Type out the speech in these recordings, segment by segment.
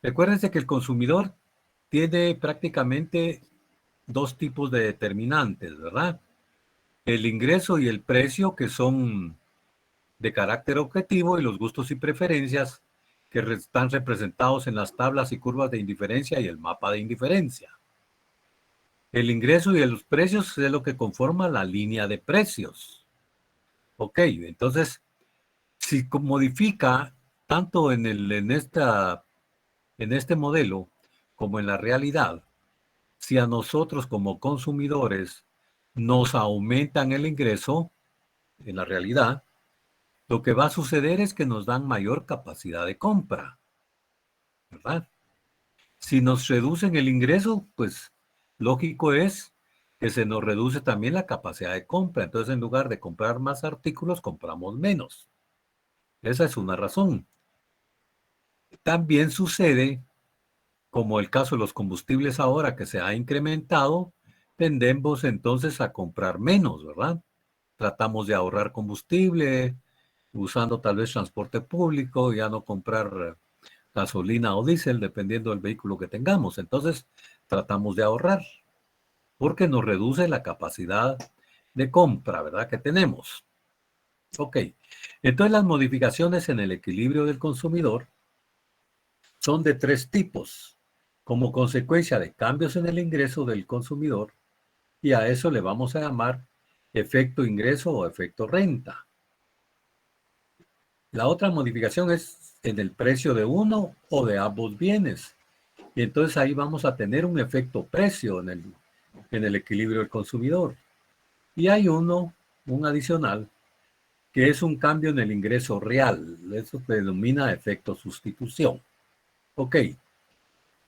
Recuérdense que el consumidor tiene prácticamente dos tipos de determinantes, ¿verdad? El ingreso y el precio, que son de carácter objetivo, y los gustos y preferencias, que están representados en las tablas y curvas de indiferencia y el mapa de indiferencia. El ingreso y los precios es lo que conforma la línea de precios. Ok, entonces, si modifica tanto en este modelo como en la realidad, si a nosotros como consumidores nos aumentan el ingreso, en la realidad, lo que va a suceder es que nos dan mayor capacidad de compra, ¿verdad? Si nos reducen el ingreso, pues lógico es que se nos reduce también la capacidad de compra. Entonces, en lugar de comprar más artículos, compramos menos. Esa es una razón. También sucede, como el caso de los combustibles ahora que se ha incrementado, tendemos entonces a comprar menos, ¿verdad? Tratamos de ahorrar combustible, usando tal vez transporte público, ya no comprar gasolina o diésel, dependiendo del vehículo que tengamos. Entonces, tratamos de ahorrar, porque nos reduce la capacidad de compra, ¿verdad? Que tenemos. Ok. Entonces, las modificaciones en el equilibrio del consumidor son de tres tipos, como consecuencia de cambios en el ingreso del consumidor, y a eso le vamos a llamar efecto ingreso o efecto renta. La otra modificación es en el precio de uno o de ambos bienes. Y entonces ahí vamos a tener un efecto precio en el equilibrio del consumidor. Y hay un adicional, que es un cambio en el ingreso real. Eso se denomina efecto sustitución. Ok,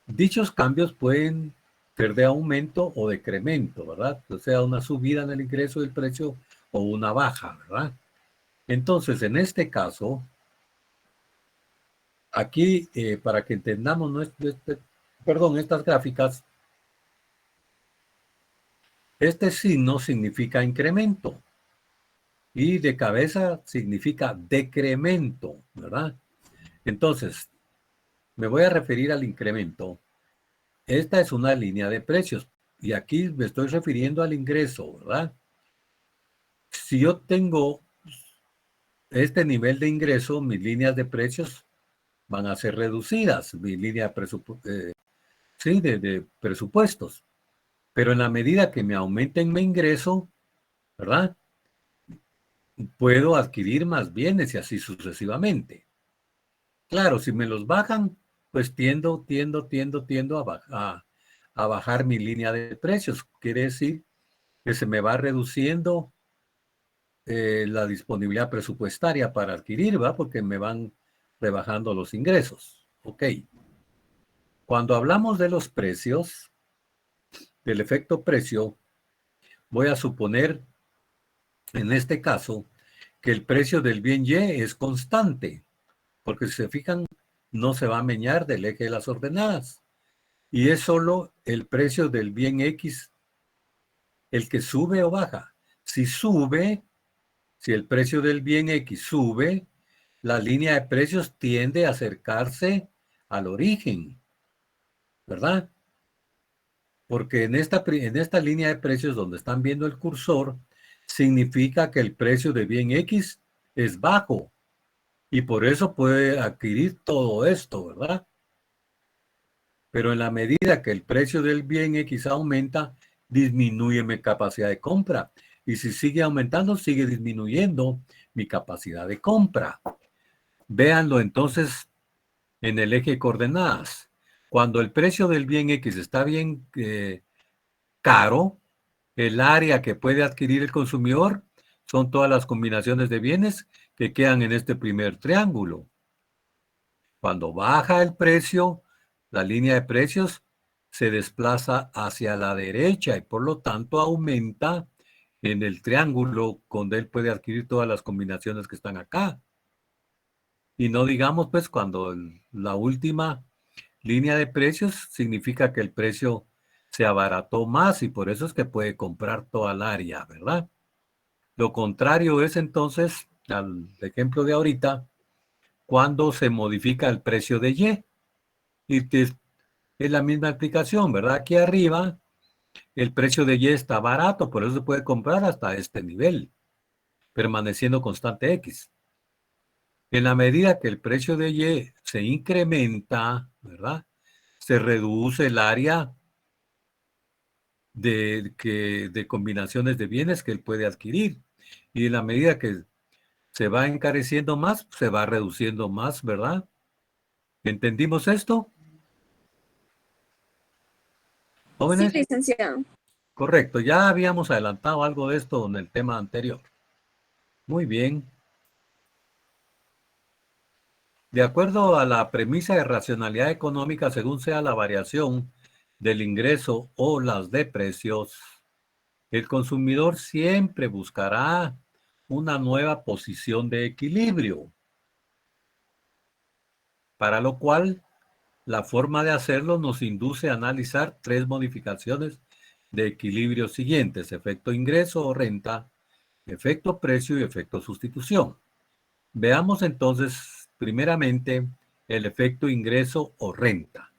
dichos cambios pueden ser de aumento o decremento, ¿verdad? O sea, una subida en el ingreso del precio o una baja, ¿verdad? Entonces, en este caso, aquí, para que entendamos estas gráficas, este signo significa incremento y de cabeza significa decremento, ¿verdad? Entonces, me voy a referir al incremento. Esta es una línea de precios y aquí me estoy refiriendo al ingreso, ¿verdad? Si yo tengo este nivel de ingreso, mis líneas de precios van a ser reducidas, mi línea sí, de presupuestos. Pero en la medida que me aumenten mi ingreso, ¿verdad? Puedo adquirir más bienes y así sucesivamente. Claro, si me los bajan, pues tiendo a bajar mi línea de precios. Quiere decir que se me va reduciendo la disponibilidad presupuestaria para adquirir, ¿va? Porque me van rebajando los ingresos. Ok. Cuando hablamos de los precios, del efecto precio, voy a suponer, en este caso, que el precio del bien Y es constante, porque si se fijan, no se va a meñar del eje de las ordenadas. Y es solo el precio del bien X el que sube o baja. Si sube, si el precio del bien X sube, la línea de precios tiende a acercarse al origen, ¿verdad? Porque en esta línea de precios donde están viendo el cursor, significa que el precio de bien X es bajo y por eso puede adquirir todo esto, ¿verdad? Pero en la medida que el precio del bien X aumenta, disminuye mi capacidad de compra. Y si sigue aumentando, sigue disminuyendo mi capacidad de compra. Véanlo entonces en el eje de coordenadas. Cuando el precio del bien X está bien caro, el área que puede adquirir el consumidor son todas las combinaciones de bienes que quedan en este primer triángulo. Cuando baja el precio, la línea de precios se desplaza hacia la derecha y por lo tanto aumenta en el triángulo donde él puede adquirir todas las combinaciones que están acá. Y no digamos pues cuando la última línea de precios significa que el precio se abarató más y por eso es que puede comprar toda el área, ¿verdad? Lo contrario es entonces, al ejemplo de ahorita, cuando se modifica el precio de Y. Y es la misma explicación, ¿verdad? Aquí arriba el precio de Y está barato, por eso se puede comprar hasta este nivel, permaneciendo constante X. En la medida que el precio de Y se incrementa, ¿verdad? Se reduce el área de combinaciones de bienes que él puede adquirir. Y en la medida que se va encareciendo más, se va reduciendo más, ¿verdad? ¿Entendimos esto, Sí, jóvenes? licenciado. Correcto, ya habíamos adelantado algo de esto en el tema anterior. Muy bien. De acuerdo a la premisa de racionalidad económica, según sea la variación del ingreso o las de precios, el consumidor siempre buscará una nueva posición de equilibrio, para lo cual la forma de hacerlo nos induce a analizar tres modificaciones de equilibrio siguientes: efecto ingreso o renta, efecto precio y efecto sustitución. Veamos entonces primeramente el efecto ingreso o renta,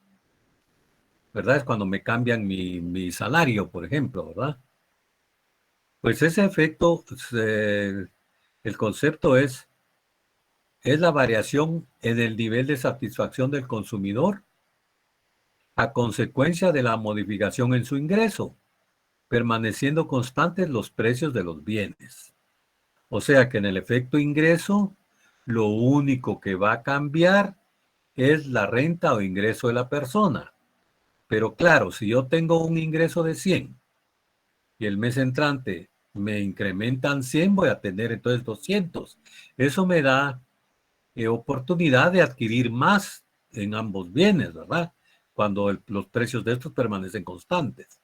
¿verdad? Es cuando me cambian mi salario, por ejemplo, ¿verdad? Pues ese efecto, el concepto es la variación en el nivel de satisfacción del consumidor a consecuencia de la modificación en su ingreso, permaneciendo constantes los precios de los bienes. O sea que en el efecto ingreso, lo único que va a cambiar es la renta o ingreso de la persona. Pero claro, si yo tengo un ingreso de 100 y el mes entrante me incrementan 100, voy a tener entonces 200. Eso me da oportunidad de adquirir más en ambos bienes, ¿verdad? Cuando los precios de estos permanecen constantes.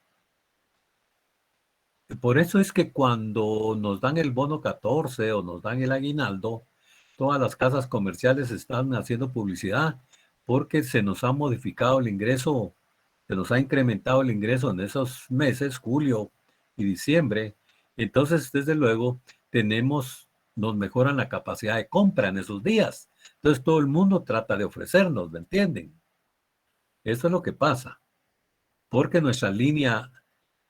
Por eso es que cuando nos dan el bono 14 o nos dan el aguinaldo, todas las casas comerciales están haciendo publicidad porque se nos ha modificado el ingreso, se nos ha incrementado el ingreso en esos meses, julio y diciembre. Entonces, desde luego, nos mejoran la capacidad de compra en esos días. Entonces, todo el mundo trata de ofrecernos, ¿me entienden? Eso es lo que pasa, porque nuestra línea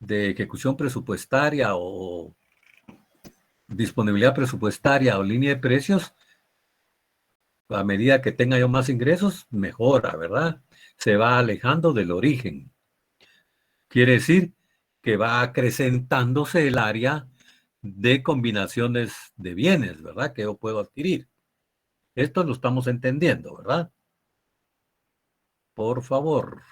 de ejecución presupuestaria o disponibilidad presupuestaria o línea de precios, a medida que tenga yo más ingresos, mejora, ¿verdad? Se va alejando del origen. Quiere decir que va acrecentándose el área de combinaciones de bienes, ¿verdad? Que yo puedo adquirir. Esto lo estamos entendiendo, ¿verdad? Por favor.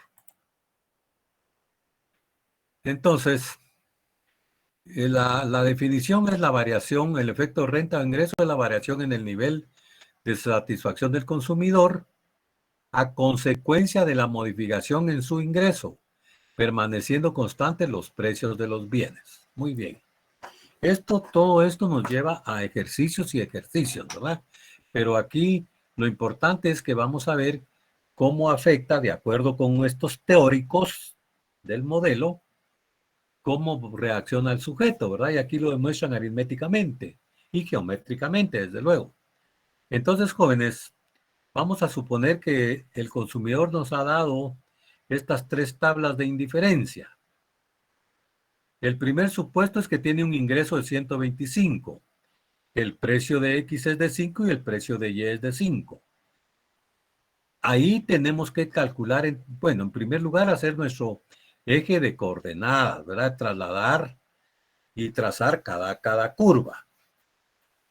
Entonces, la definición es la variación, el efecto renta o ingreso es la variación en el nivel de satisfacción del consumidor a consecuencia de la modificación en su ingreso, permaneciendo constantes los precios de los bienes. Muy bien. Todo esto nos lleva a ejercicios y ejercicios, ¿verdad? Pero aquí lo importante es que vamos a ver cómo afecta, de acuerdo con estos teóricos del modelo, cómo reacciona el sujeto, ¿verdad? Y aquí lo demuestran aritméticamente y geométricamente, desde luego. Entonces, jóvenes, vamos a suponer que el consumidor nos ha dado estas tres tablas de indiferencia. El primer supuesto es que tiene un ingreso de 125. El precio de X es de 5 y el precio de Y es de 5. Ahí tenemos que calcular, bueno, en primer lugar, hacer nuestro eje de coordenadas, ¿verdad? Trasladar y trazar cada curva.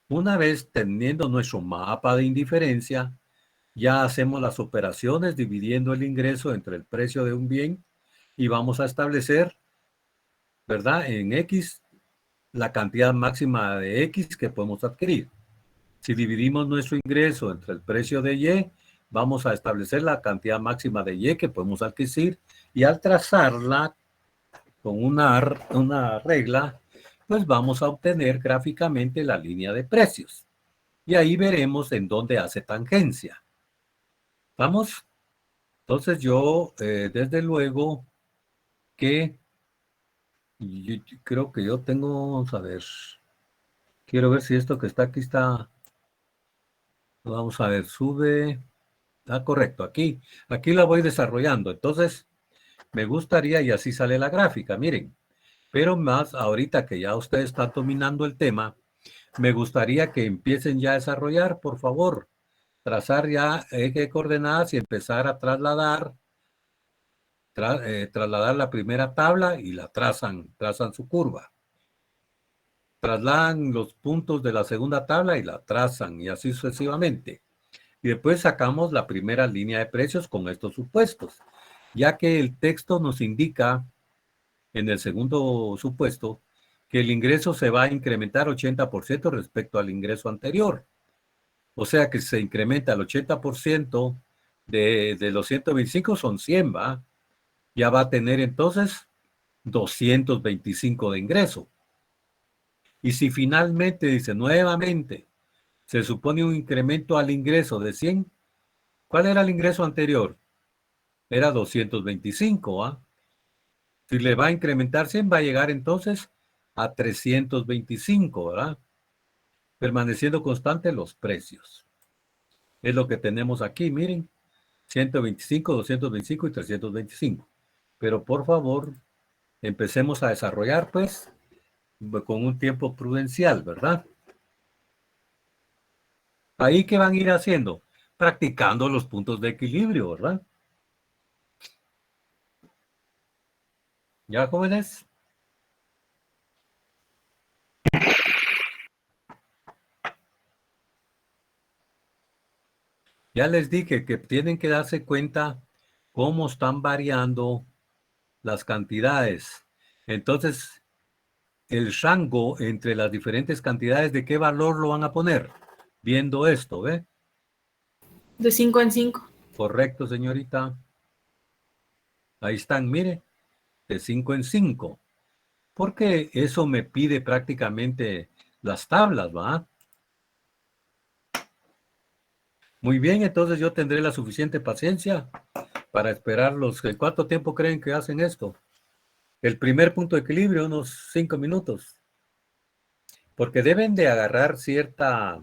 Una vez teniendo nuestro mapa de indiferencia, ya hacemos las operaciones dividiendo el ingreso entre el precio de un bien y vamos a establecer, ¿verdad? En X, la cantidad máxima de X que podemos adquirir. Si dividimos nuestro ingreso entre el precio de Y, vamos a establecer la cantidad máxima de Y que podemos adquirir y al trazarla con una regla, pues vamos a obtener gráficamente la línea de precios. Y ahí veremos en dónde hace tangencia. ¿Vamos? Entonces yo, desde luego que yo creo que yo tengo, vamos a ver, quiero ver si esto que está aquí está, vamos a ver, sube. correcto. Aquí la voy desarrollando. Entonces, me gustaría, y así sale la gráfica, miren. Pero más ahorita que ya ustedes están dominando el tema, me gustaría que empiecen ya a desarrollar, por favor, trazar ya eje de coordenadas y empezar a trasladar la primera tabla y la trazan su curva. Trasladan los puntos de la segunda tabla y la trazan, y así sucesivamente. Y después sacamos la primera línea de precios con estos supuestos, ya que el texto nos indica en el segundo supuesto que el ingreso se va a incrementar 80% respecto al ingreso anterior. O sea que se incrementa el 80% de los 125, son 100, ¿va? Ya va a tener entonces 225 de ingreso. Y si finalmente, dice nuevamente, se supone un incremento al ingreso de 100, ¿cuál era el ingreso anterior? Era 225, ¿ah? Si le va a incrementar 100, va a llegar entonces a 325, ¿verdad? Permaneciendo constantes los precios. Es lo que tenemos aquí, miren, 125, 225 y 325. Pero por favor, empecemos a desarrollar, pues, con un tiempo prudencial, ¿verdad? Ahí, ¿qué van a ir haciendo? Practicando los puntos de equilibrio, ¿verdad? ¿Ya, jóvenes? Ya les dije que tienen que darse cuenta cómo están variando las cantidades. Entonces, el rango entre las diferentes cantidades, ¿de qué valor lo van a poner? Viendo esto, ¿ve? De 5 en 5. Correcto, señorita. Ahí están, mire, de 5 en 5. Porque eso me pide prácticamente las tablas, ¿va? Muy bien, entonces yo tendré la suficiente paciencia para esperarlos. ¿Cuánto tiempo creen que hacen esto? El primer punto de equilibrio, unos 5 minutos. Porque deben de agarrar cierta,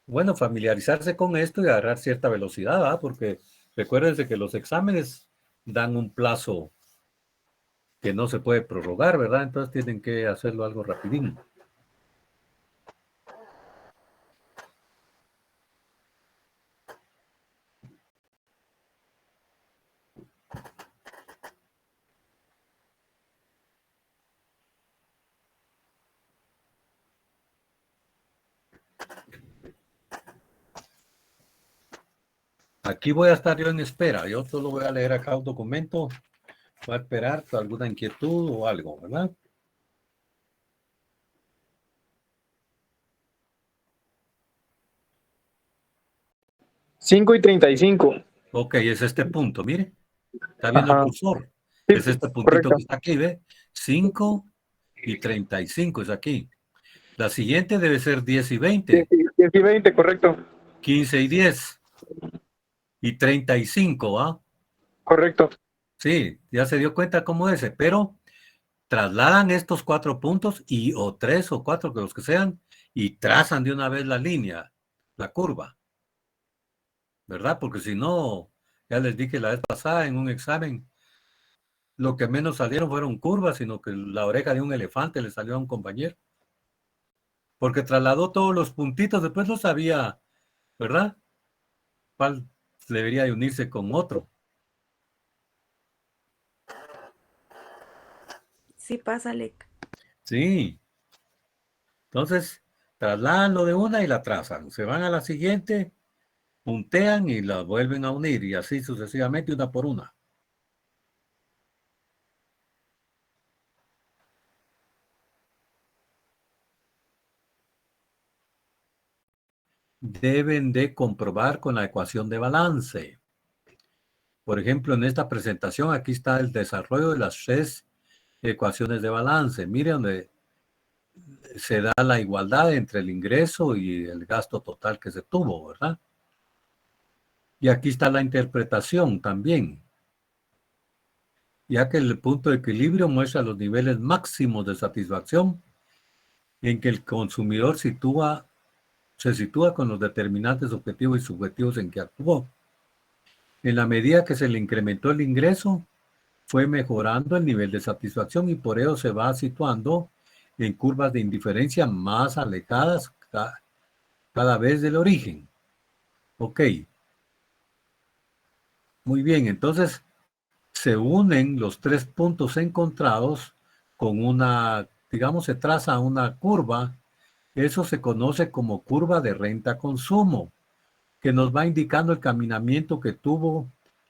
bueno, familiarizarse con esto y agarrar cierta velocidad, ¿verdad? Porque recuérdense que los exámenes dan un plazo que no se puede prorrogar, ¿verdad? Entonces tienen que hacerlo algo rapidín. Aquí voy a estar yo en espera. Yo solo voy a leer acá un documento. Voy a esperar alguna inquietud o algo, ¿verdad? Cinco y 35. Ok, es este punto, mire. Está viendo el Ajá. cursor. Sí, Es este puntito correcto. que está aquí, ¿ve? 5 y 35 es aquí. La siguiente debe ser 10 y 20. 10 y 20, correcto. 15 y 10. Y 35, ¿ah? Correcto. Sí, ya se dio cuenta cómo es, pero trasladan estos 4 puntos y o 3 o 4, que los que sean, y trazan de una vez la línea, la curva, ¿verdad? Porque si no, ya les dije la vez pasada en un examen, lo que menos salieron fueron curvas, sino que la oreja de un elefante le salió a un compañero. Porque trasladó todos los puntitos, después no sabía, ¿verdad? ¿Cuál debería de unirse con otro? Sí pasa, Lec. Sí. Entonces, trasladan lo de una y la trazan. Se van a la siguiente, puntean y la vuelven a unir y así sucesivamente una por una. Deben de comprobar con la ecuación de balance. Por ejemplo, en esta presentación aquí está el desarrollo de las 3 ecuaciones de balance. Mire donde se da la igualdad entre el ingreso y el gasto total que se tuvo, ¿verdad? Y aquí está la interpretación también, ya que el punto de equilibrio muestra los niveles máximos de satisfacción en que el consumidor sitúa se sitúa con los determinantes objetivos y subjetivos en que actuó. En la medida que se le incrementó el ingreso, fue mejorando el nivel de satisfacción y por ello se va situando en curvas de indiferencia más alejadas cada vez del origen. Ok. Muy bien, entonces se unen los 3 puntos encontrados con una, digamos, se traza una curva. Eso se conoce como curva de renta-consumo, que nos va indicando el caminamiento que tuvo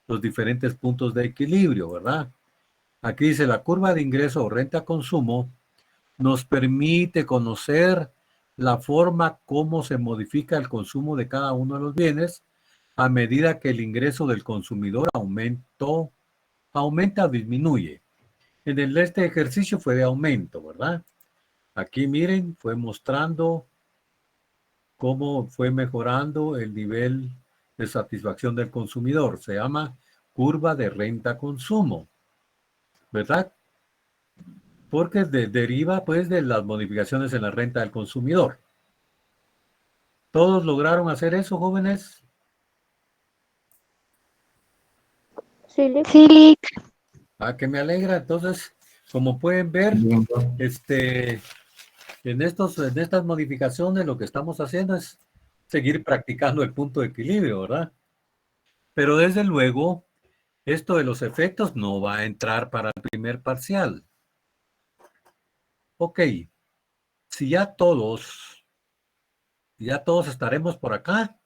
los diferentes puntos de equilibrio, ¿verdad? Aquí dice la curva de ingreso o renta-consumo nos permite conocer la forma como se modifica el consumo de cada uno de los bienes a medida que el ingreso del consumidor aumenta o disminuye. En este ejercicio fue de aumento, ¿verdad? Aquí miren, fue mostrando cómo fue mejorando el nivel de satisfacción del consumidor. Se llama curva de renta-consumo, ¿verdad? Porque deriva pues de las modificaciones en la renta del consumidor. ¿Todos lograron hacer eso, jóvenes? Sí, Lick. Sí, Lick. Ah, que me alegra. Entonces, como pueden ver, en estas modificaciones lo que estamos haciendo es seguir practicando el punto de equilibrio, ¿verdad? Pero desde luego, esto de los efectos no va a entrar para el primer parcial. Ok, si ya todos estaremos por acá.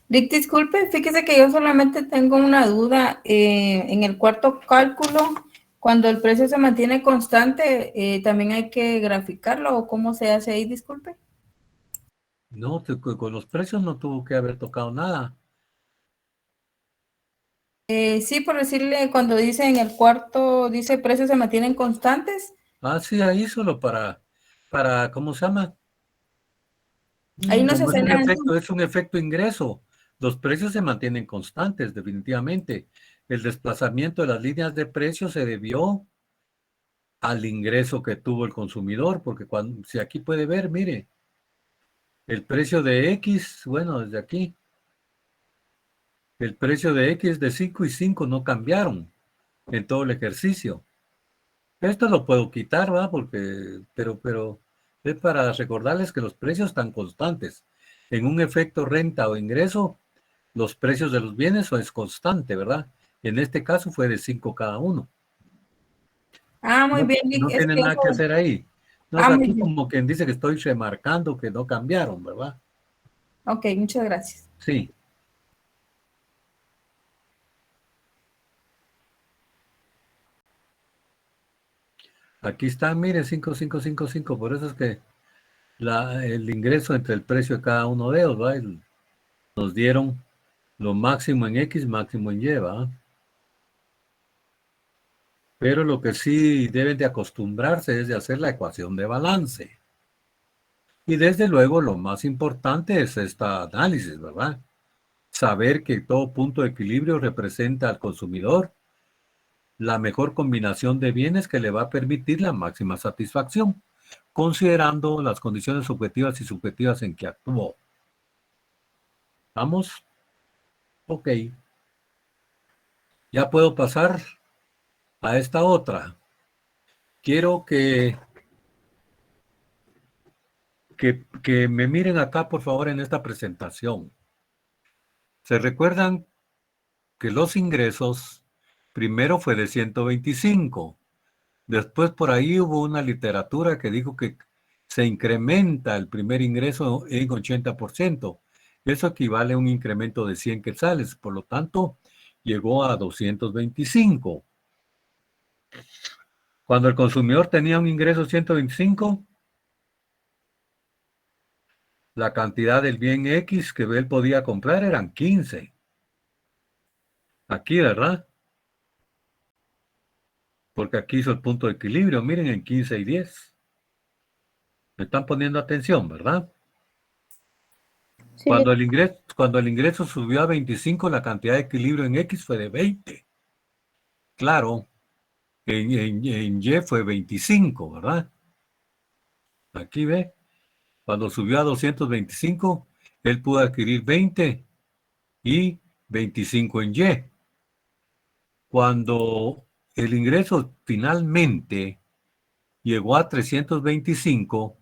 Rick, disculpe, fíjese que yo solamente tengo una duda. En el cuarto cálculo, cuando el precio se mantiene constante, ¿también hay que graficarlo o cómo se hace ahí? Disculpe. No, con los precios no tuvo que haber tocado nada. Sí, por decirle, cuando dice en el cuarto, dice precios se mantienen constantes. Ah, sí, ahí solo ¿cómo se llama? Ahí no se Como hace nada. es un efecto ingreso. Los precios se mantienen constantes, definitivamente. El desplazamiento de las líneas de precios se debió al ingreso que tuvo el consumidor, porque si aquí puede ver, mire, el precio de X, bueno, desde aquí, el precio de X de 5 y 5 no cambiaron en todo el ejercicio. Esto lo puedo quitar, ¿verdad? Pero es para recordarles que los precios están constantes. En un efecto renta o ingreso, los precios de los bienes es constante, ¿verdad? En este caso fue de 5 cada uno. Ah, muy bien, No es tiene que nada que eso. hacer ahí. No, Ah, muy aquí bien. como quien dice que estoy remarcando que no cambiaron, ¿verdad? Ok, muchas gracias. Sí. Aquí está, mire, 5555. Por eso es que el ingreso entre el precio de cada uno de ellos, ¿verdad? Nos dieron lo máximo en X, máximo en Y, ¿verdad? Pero lo que sí deben de acostumbrarse es de hacer la ecuación de balance. Y desde luego lo más importante es este análisis, ¿verdad? Saber que todo punto de equilibrio representa al consumidor la mejor combinación de bienes que le va a permitir la máxima satisfacción, considerando las condiciones objetivas y subjetivas en que actuó. ¿Vamos? Ok. Ya puedo pasar a esta otra. Quiero que me miren acá, por favor, en esta presentación. ¿Se recuerdan que los ingresos primero fue de 125? Después por ahí hubo una literatura que dijo que se incrementa el primer ingreso en 80%. Eso equivale a un incremento de 100 quetzales. Por lo tanto, llegó a 225. Cuando el consumidor tenía un ingreso de 125, la cantidad del bien X que él podía comprar eran 15. Aquí, ¿verdad? Porque aquí hizo el punto de equilibrio. Miren en 15 y 10. Me están poniendo atención, ¿verdad? Sí, Cuando Lick. el ingreso subió a 25, la cantidad de equilibrio en X fue de 20. Claro, en Y fue 25, ¿verdad? Aquí ve. Cuando subió a 225, él pudo adquirir 20 y 25 en Y. Cuando el ingreso finalmente llegó a 325,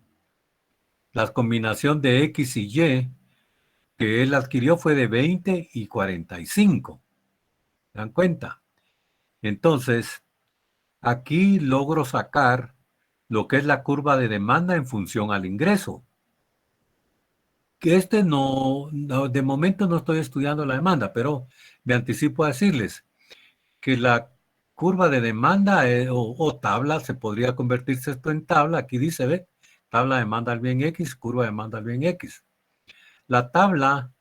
la combinación de X y Y que él adquirió fue de 20 y 45. ¿Se dan cuenta? Entonces, aquí logro sacar lo que es la curva de demanda en función al ingreso. Que de momento no estoy estudiando la demanda, pero me anticipo a decirles que la curva de demanda o tabla, se podría convertirse esto en tabla, aquí dice, ve, tabla de demanda al bien X, curva de demanda al bien X. La tabla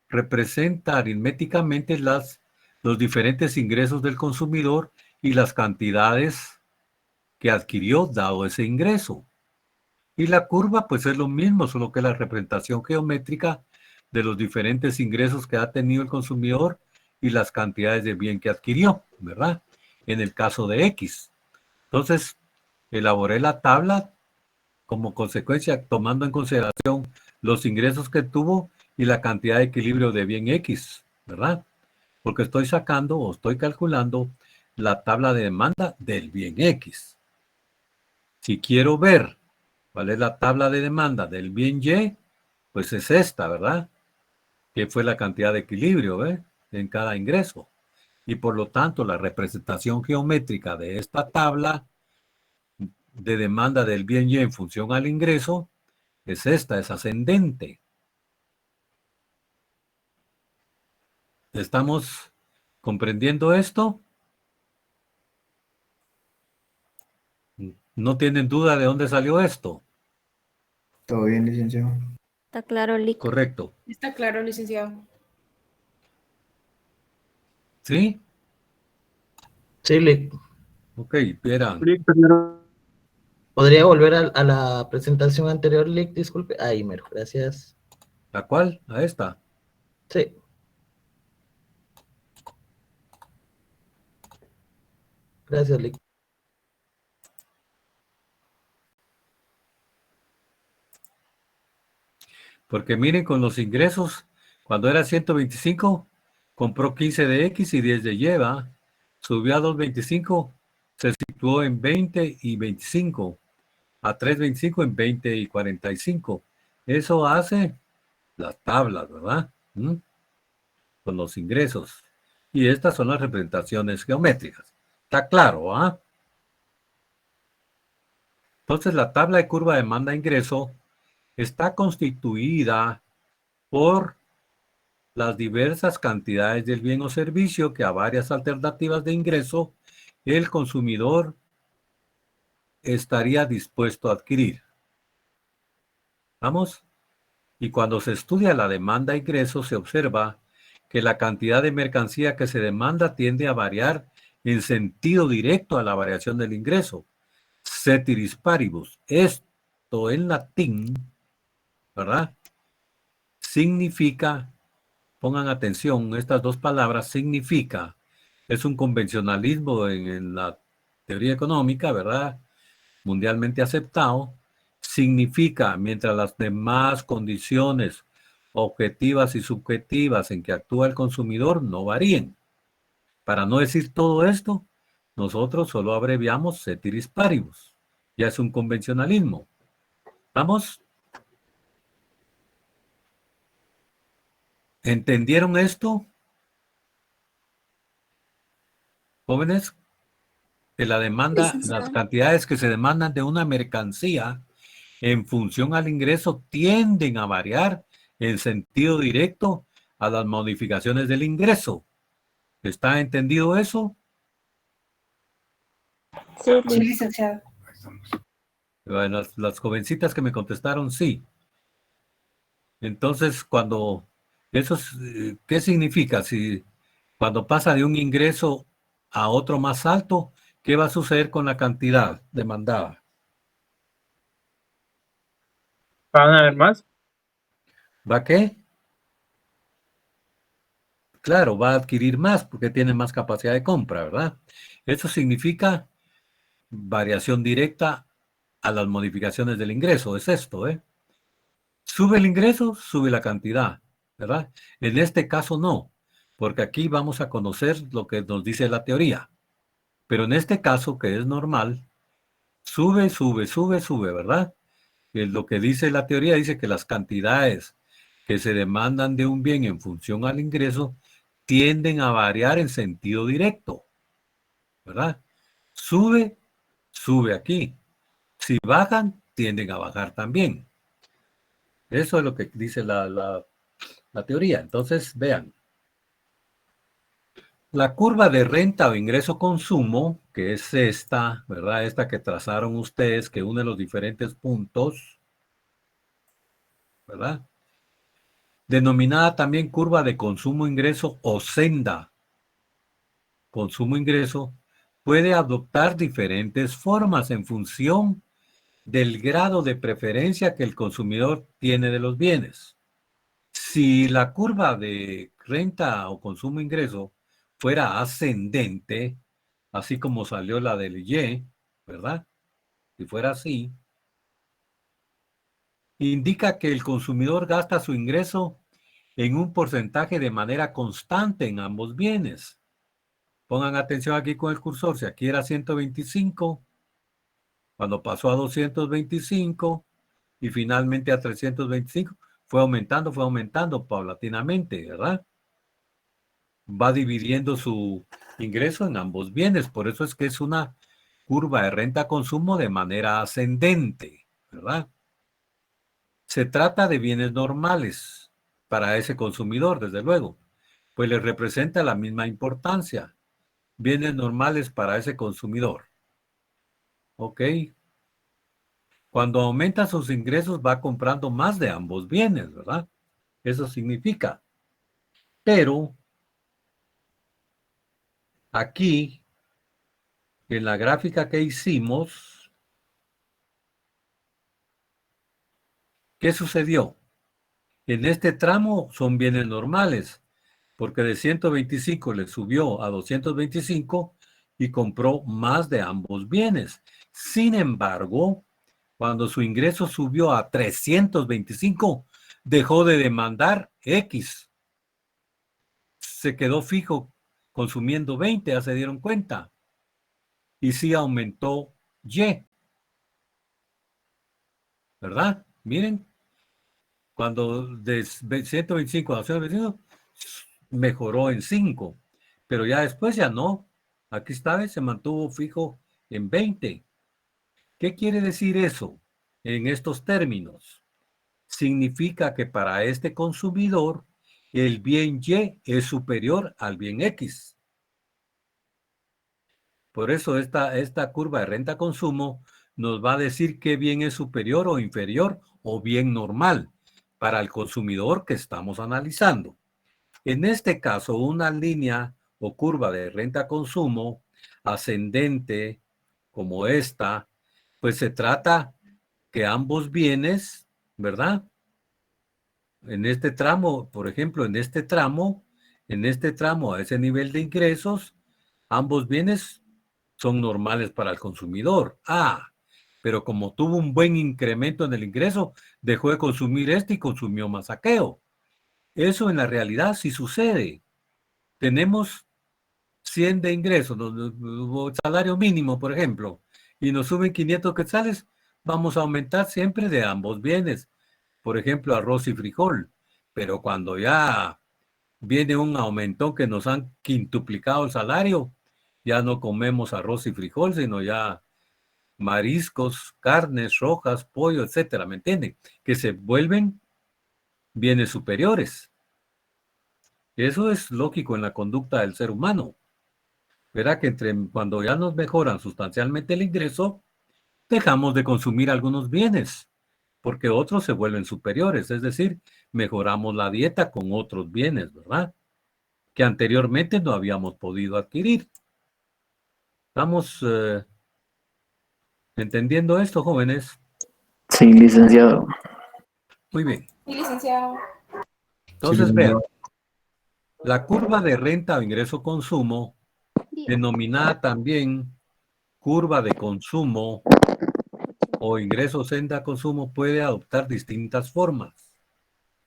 representa aritméticamente los diferentes ingresos del consumidor y las cantidades que adquirió dado ese ingreso. Y la curva pues es lo mismo, solo que la representación geométrica de los diferentes ingresos que ha tenido el consumidor y las cantidades de bien que adquirió, ¿verdad? En el caso de X. Entonces, elaboré la tabla como consecuencia, tomando en consideración los ingresos que tuvo y la cantidad de equilibrio de bien X, ¿verdad? Porque estoy sacando o estoy calculando la tabla de demanda del bien X. Si quiero ver cuál es la tabla de demanda del bien Y, pues es esta, ¿verdad? Que fue la cantidad de equilibrio, ¿ves? En cada ingreso. Y por lo tanto, la representación geométrica de esta tabla de demanda del bien Y en función al ingreso es esta, es ascendente. ¿Estamos comprendiendo esto? ¿No tienen duda de dónde salió esto? Todo bien, licenciado. Está claro, Lick. Correcto. Está claro, licenciado. ¿Sí? Sí, Ok, verán. ¿podría volver a la presentación anterior, Lick? Disculpe. Ahí, mero, gracias. ¿La cual? A esta. Sí. Gracias, Lick. Porque miren, con los ingresos, cuando era 125, compró 15 de X y 10 de Y, ¿va? Subió a 225, se situó en 20 y 25, a 325 en 20 y 45. Eso hace las tablas, ¿verdad? Con los ingresos. Y estas son las representaciones geométricas. ¿Está claro, ah? Entonces, la tabla de curva demanda-ingreso está constituida por las diversas cantidades del bien o servicio que a varias alternativas de ingreso el consumidor estaría dispuesto a adquirir. ¿Vamos? Y cuando se estudia la demanda-ingreso se observa que la cantidad de mercancía que se demanda tiende a variar en sentido directo a la variación del ingreso. Ceteris paribus. Esto en latín, ¿verdad? Significa, pongan atención, estas dos palabras significa, es un convencionalismo en la teoría económica, ¿verdad? Mundialmente aceptado, significa mientras las demás condiciones objetivas y subjetivas en que actúa el consumidor no varíen. Para no decir todo esto, nosotros solo abreviamos ceteris paribus. Ya es un convencionalismo. ¿Vamos? ¿Entendieron esto? Jóvenes, que la demanda, las cantidades que se demandan de una mercancía en función al ingreso tienden a variar en sentido directo a las modificaciones del ingreso. ¿Está entendido eso? Sí, Sí, Lick. licenciado. Bueno, las jovencitas que me contestaron, sí. Entonces, cuando eso, ¿qué significa? Si cuando pasa de un ingreso a otro más alto, ¿qué va a suceder con la cantidad demandada? ¿Van a haber más? ¿Va qué? Claro, va a adquirir más porque tiene más capacidad de compra, ¿verdad? Eso significa variación directa a las modificaciones del ingreso, es esto, ¿eh? Sube el ingreso, sube la cantidad, ¿verdad? En este caso no, porque aquí vamos a conocer lo que nos dice la teoría. Pero en este caso, que es normal, sube, sube, sube, sube, ¿verdad? Lo que dice la teoría dice que las cantidades que se demandan de un bien en función al ingreso tienden a variar en sentido directo, ¿verdad? Sube, sube aquí. Si bajan, tienden a bajar también. Eso es lo que dice la teoría. Entonces, vean. La curva de renta o ingreso-consumo, que es esta, ¿verdad? Esta que trazaron ustedes, que une los diferentes puntos, ¿verdad? Denominada también curva de consumo-ingreso o senda consumo-ingreso, puede adoptar diferentes formas en función del grado de preferencia que el consumidor tiene de los bienes. Si la curva de renta o consumo-ingreso fuera ascendente, así como salió la del Y, ¿verdad? Si fuera así, indica que el consumidor gasta su ingreso en un porcentaje de manera constante en ambos bienes. Pongan atención aquí con el cursor, si aquí era 125, cuando pasó a 225 y finalmente a 325, fue aumentando paulatinamente, ¿verdad? Va dividiendo su ingreso en ambos bienes, por eso es que es una curva de renta-consumo de manera ascendente, ¿verdad? Se trata de bienes normales para ese consumidor, desde luego, pues le representa la misma importancia. Bienes normales para ese consumidor. ¿Ok? Cuando aumenta sus ingresos va comprando más de ambos bienes, ¿verdad? Eso significa. Pero aquí, en la gráfica que hicimos, ¿qué sucedió? En este tramo son bienes normales, porque de 125 le subió a 225 y compró más de ambos bienes. Sin embargo, cuando su ingreso subió a 325, dejó de demandar X. Se quedó fijo consumiendo 20, ya se dieron cuenta. Y sí aumentó Y. ¿Verdad? Miren, cuando de 125 a 125 mejoró en 5, pero ya después ya no. Aquí está, se mantuvo fijo en 20. ¿Qué quiere decir eso en estos términos? Significa que para este consumidor el bien Y es superior al bien X. Por eso esta curva de renta-consumo nos va a decir qué bien es superior o inferior o bien normal para el consumidor que estamos analizando. En este caso, una línea o curva de renta-consumo ascendente como esta, pues se trata que ambos bienes, ¿verdad? En este tramo, por ejemplo, en este tramo, a ese nivel de ingresos, ambos bienes son normales para el consumidor. Pero como tuvo un buen incremento en el ingreso, dejó de consumir y consumió más saqueo. Eso en la realidad sí sucede. Tenemos 100 de ingresos, salario mínimo, por ejemplo, y nos suben 500 quetzales, vamos a aumentar siempre de ambos bienes. Por ejemplo, arroz y frijol. Pero cuando ya viene un aumentón que nos han quintuplicado el salario, ya no comemos arroz y frijol, sino ya mariscos, carnes rojas, pollo, etcétera, ¿me entienden? Que se vuelven bienes superiores. Eso es lógico en la conducta del ser humano. Verá que cuando ya nos mejoran sustancialmente el ingreso, dejamos de consumir algunos bienes, porque otros se vuelven superiores, es decir, mejoramos la dieta con otros bienes, ¿verdad? Que anteriormente no habíamos podido adquirir. ¿Estamos entendiendo esto, jóvenes? Sí, licenciado. Muy bien. Sí, licenciado. Entonces, Sí, vean, la curva de renta o ingreso-consumo, denominada también curva de consumo o ingreso senda consumo puede adoptar distintas formas.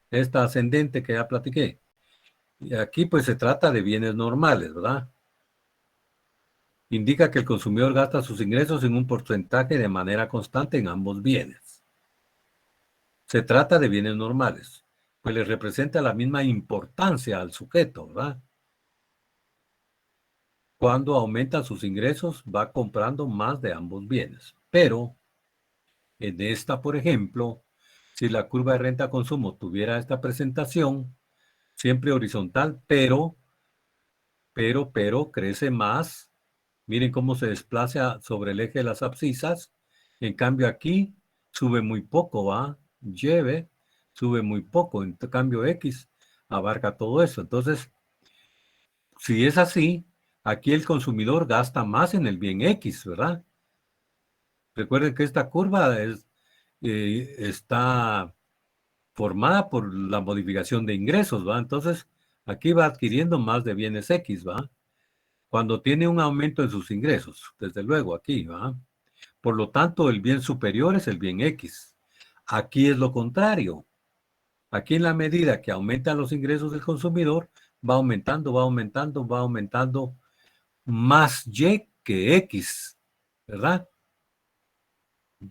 Esta ascendente que ya platiqué. Y aquí pues se trata de bienes normales, ¿verdad? Indica que el consumidor gasta sus ingresos en un porcentaje de manera constante en ambos bienes. Se trata de bienes normales, pues les representa la misma importancia al sujeto, ¿verdad? Cuando aumentan sus ingresos, va comprando más de ambos bienes. Pero en esta, por ejemplo, si la curva de renta-consumo tuviera esta presentación, siempre horizontal, pero crece más. Miren cómo se desplaza sobre el eje de las abscisas. En cambio aquí sube muy poco, ¿va? Y sube muy poco. En cambio X abarca todo eso. Entonces, si es así, aquí el consumidor gasta más en el bien X, ¿verdad? Recuerden que esta curva está formada por la modificación de ingresos, ¿va? Entonces, aquí va adquiriendo más de bienes X, ¿va? Cuando tiene un aumento en sus ingresos, desde luego aquí, ¿va? Por lo tanto, el bien superior es el bien X. Aquí es lo contrario. Aquí en la medida que aumentan los ingresos del consumidor, va aumentando más Y que X, ¿verdad?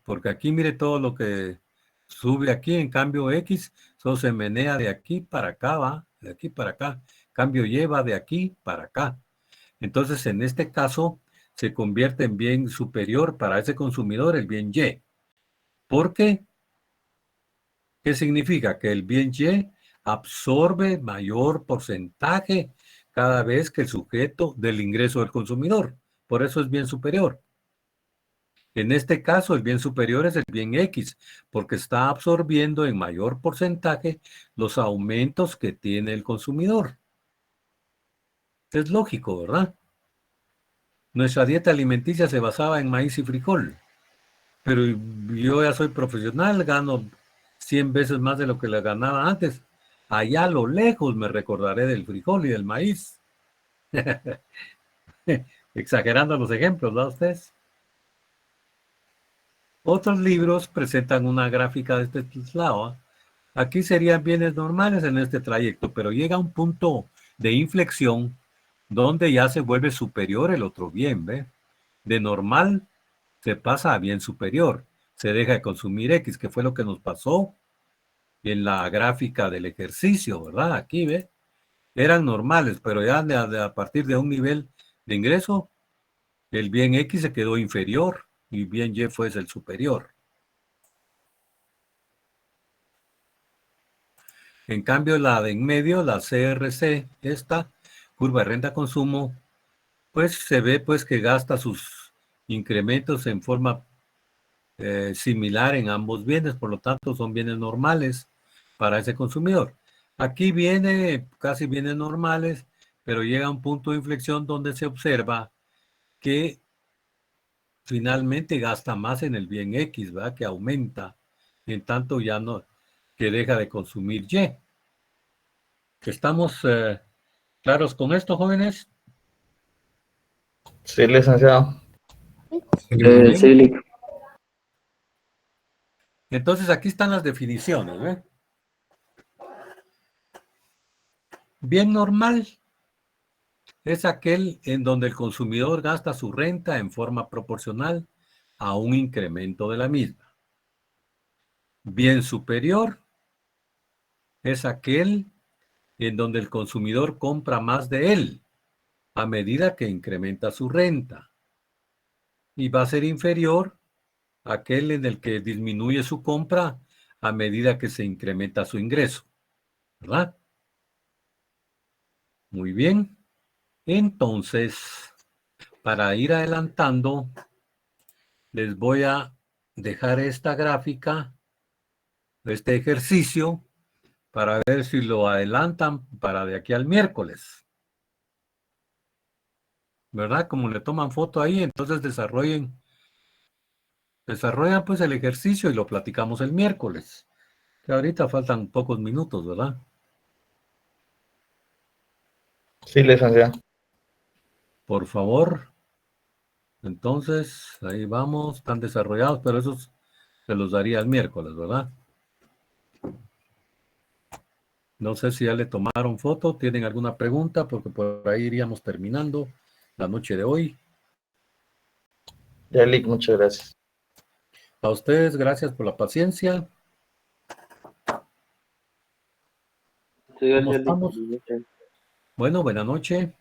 Porque aquí mire todo lo que sube aquí, en cambio X, solo se menea de aquí para acá, ¿va? De aquí para acá. Cambio Y va de aquí para acá. Entonces, en este caso, se convierte en bien superior para ese consumidor el bien Y. ¿Por qué? ¿Qué significa? Que el bien Y absorbe mayor porcentaje cada vez que el sujeto del ingreso del consumidor. Por eso es bien superior. En este caso, el bien superior es el bien X, porque está absorbiendo en mayor porcentaje los aumentos que tiene el consumidor. Es lógico, ¿verdad? Nuestra dieta alimenticia se basaba en maíz y frijol, pero yo ya soy profesional, gano 100 veces más de lo que le ganaba antes. Allá a lo lejos me recordaré del frijol y del maíz. Exagerando los ejemplos, ¿verdad ustedes? Otros libros presentan una gráfica de este lado. Aquí serían bienes normales en este trayecto, pero llega un punto de inflexión donde ya se vuelve superior el otro bien, ¿ve? De normal se pasa a bien superior, se deja de consumir X, que fue lo que nos pasó en la gráfica del ejercicio, ¿verdad? Aquí, ¿ve? Eran normales, pero ya a partir de un nivel de ingreso, el bien X se quedó inferior y bien Y fue el superior. En cambio, la de en medio, la CRC, esta curva de renta-consumo, pues se ve pues que gasta sus incrementos en forma similar en ambos bienes, por lo tanto son bienes normales para ese consumidor. Aquí viene casi bienes normales, pero llega a un punto de inflexión donde se observa que finalmente gasta más en el bien X, ¿verdad? Que aumenta, en tanto ya no, que deja de consumir Y. ¿Estamos claros con esto, jóvenes? Sí, licenciado. Sí, Lic. Entonces aquí están las definiciones, ¿ve? Bien normal es aquel en donde el consumidor gasta su renta en forma proporcional a un incremento de la misma. Bien superior es aquel en donde el consumidor compra más de él a medida que incrementa su renta. Y va a ser inferior aquel en el que disminuye su compra a medida que se incrementa su ingreso, ¿verdad? Muy bien. Entonces, para ir adelantando, les voy a dejar esta gráfica, este ejercicio, para ver si lo adelantan para de aquí al miércoles. ¿Verdad? Como le toman foto ahí, entonces desarrollan pues el ejercicio y lo platicamos el miércoles. Que ahorita faltan pocos minutos, ¿verdad? Sí, licenciado. Por favor. Entonces, ahí vamos, están desarrollados, pero esos Se los daría el miércoles, ¿verdad? No sé si ya le tomaron foto, ¿tienen alguna pregunta? Porque por ahí iríamos terminando la noche de hoy. Ya, Lick, muchas gracias. A ustedes, gracias por la paciencia. Sí, ¿Cómo gracias, estamos? Lick. Bueno, buena noche.